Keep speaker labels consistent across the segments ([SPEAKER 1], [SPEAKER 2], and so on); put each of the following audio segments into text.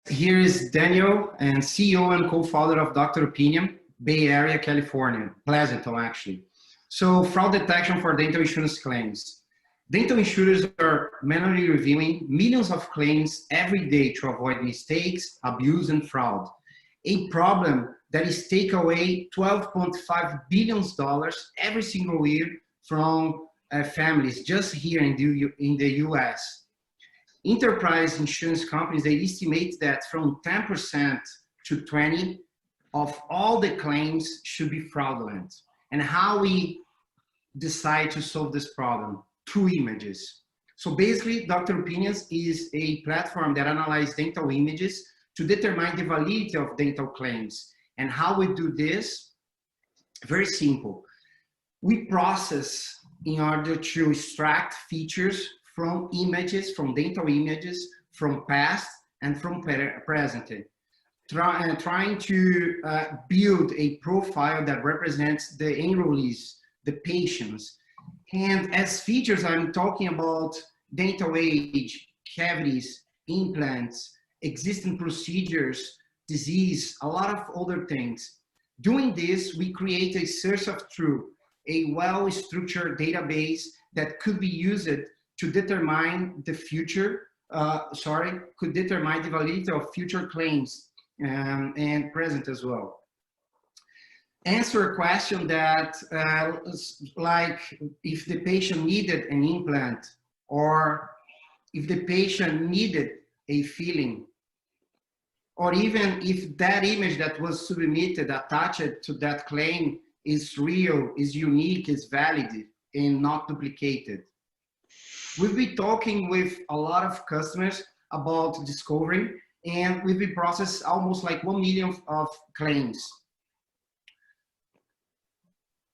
[SPEAKER 1] Here is Daniel, and CEO and co-founder of Dr.Opinion, Bay Area, California, Pleasanton actually. So fraud detection for dental insurance claims. Dental insurers are manually reviewing millions of claims every day to avoid mistakes, abuse, and fraud. A problem that is take away $12.5 billion every single year from families just here in the US. Enterprise insurance companies, they estimate that from 10% to 20% of all the claims should be fraudulent. And how we decide to solve this problem? Through images. So basically, Dr.Opinions is a platform that analyzes dental images to determine the validity of dental claims. And how we do this? Very simple. We process in order to extract features from images, from dental images, from past and from present. Trying to build a profile that represents the enrollees, the patients. And as features, I'm talking about dental age, cavities, implants, existing procedures, disease, a lot of other things. Doing this, we create a source of truth, a well-structured database that could be used to determine the future, could determine the validity of future claims and present as well. Answer a question that, like if the patient needed an implant or if the patient needed a filling, or even if that image that was submitted, attached to that claim is real, is unique, is valid, and not duplicated. We've been talking with a lot of customers about discovery, and we've been processed almost like 1 million of claims.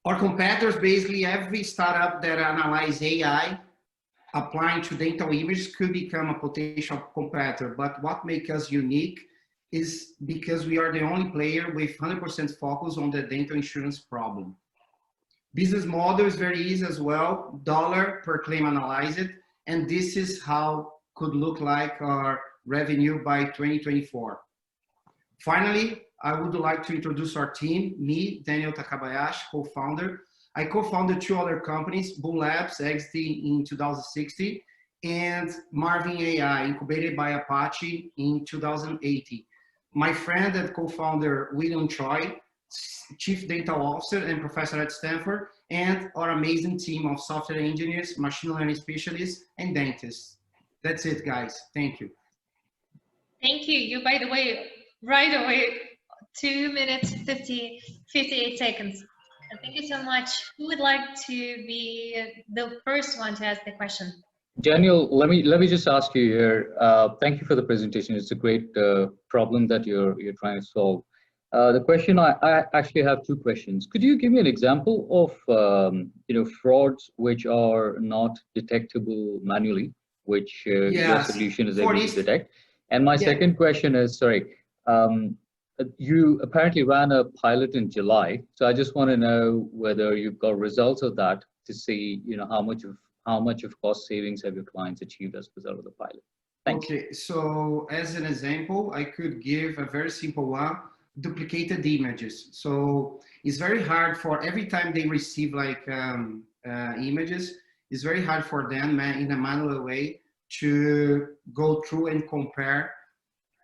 [SPEAKER 1] Our competitors, basically every startup that analyze AI applying to dental images could become a potential competitor. But what makes us unique is because we are the only player with 100% focus on the dental insurance problem. Business model is very easy as well, dollar per claim analyzed, and this is how could look like our revenue by 2024. Finally, I would like to introduce our team, me, Daniel Takabayashi, co-founder. I co-founded 2 other companies, Boom Labs, exiting in 2016, and Marvin AI, incubated by Apache in 2018. My friend and co-founder, William Choi, Chief Dental Officer and Professor at Stanford, and our amazing team of software engineers, machine learning specialists, and dentists. That's it, guys. Thank you.
[SPEAKER 2] Thank you. You, by the way, right away, 2 minutes, 58 seconds. Thank you so much. Who would like to be the first one to ask the question?
[SPEAKER 3] Daniel, let me just ask you here. Thank you for the presentation. It's a great problem that you're trying to solve. The question, I actually have 2 questions. Could you give me an example of frauds which are not detectable manually, which your solution is able to detect? And my second question is, sorry, you apparently ran a pilot in July, so I just want to know whether you've got results of that to see, how much of cost savings have your clients achieved as a result of the pilot. Thanks.
[SPEAKER 1] Okay, so as an example, I could give a very simple one. Duplicated images. So it's very hard for every time they receive like images, it's very hard for them in a manual way to go through and compare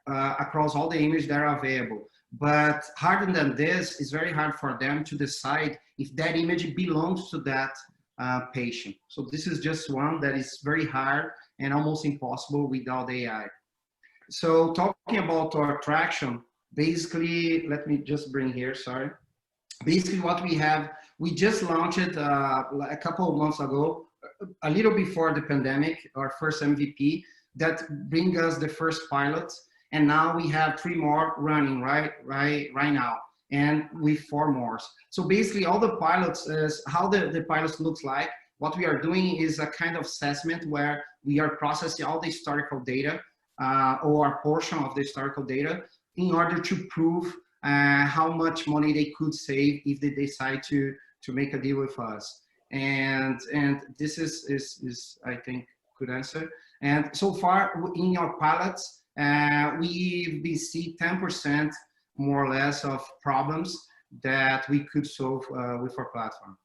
[SPEAKER 1] across all the images that are available. But harder than this, it's very hard for them to decide if that image belongs to that patient. So this is just one that is very hard and almost impossible without AI. So talking about our traction, basically, let me just bring here, sorry. Basically what we have, we just launched it a couple of months ago, a little before the pandemic, our first MVP that bring us the first pilot. And now we have 3 more running right now, and with 4 more. So basically all the pilots is how the pilots looks like. What we are doing is a kind of assessment where we are processing all the historical data or a portion of the historical data in order to prove how much money they could save if they decide to make a deal with us. And this is I think, good answer. And so far in our pilots, we see 10% more or less of problems that we could solve with our platform.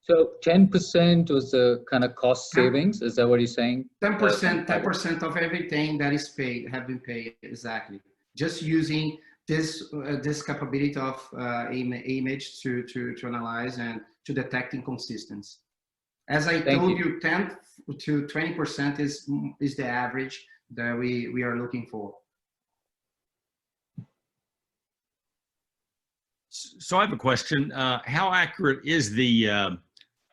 [SPEAKER 3] So 10% was the kind of cost savings. Is that what you're saying?
[SPEAKER 1] 10% of everything that is paid have been paid, exactly. Just using this capability of image to analyze and to detect inconsistency. As I told you, 10 to 20% is the average that we are looking for.
[SPEAKER 4] So I have a question. How accurate is the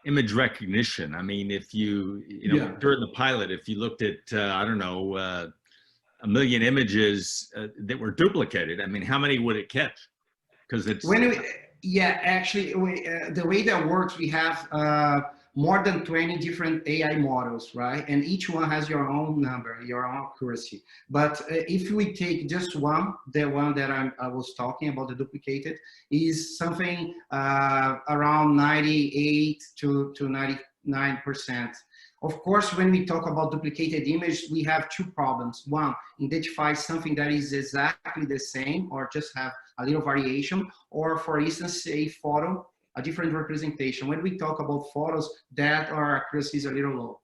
[SPEAKER 4] image recognition? I mean, if you know, during the pilot, if you looked at, I don't know, 1 million images that were duplicated, I mean, how many would it catch? Because it's...
[SPEAKER 1] Actually, the way that works, we have more than 20 different AI models, right? And each one has your own number, your own accuracy. But if we take just one, the one that I was talking about, the duplicated, is something around 98 to 99%. Of course, when we talk about duplicated image, we have two problems. One, identify something that is exactly the same or just have a little variation, or for instance, a photo, a different representation. When we talk about photos, that our accuracy is a little low.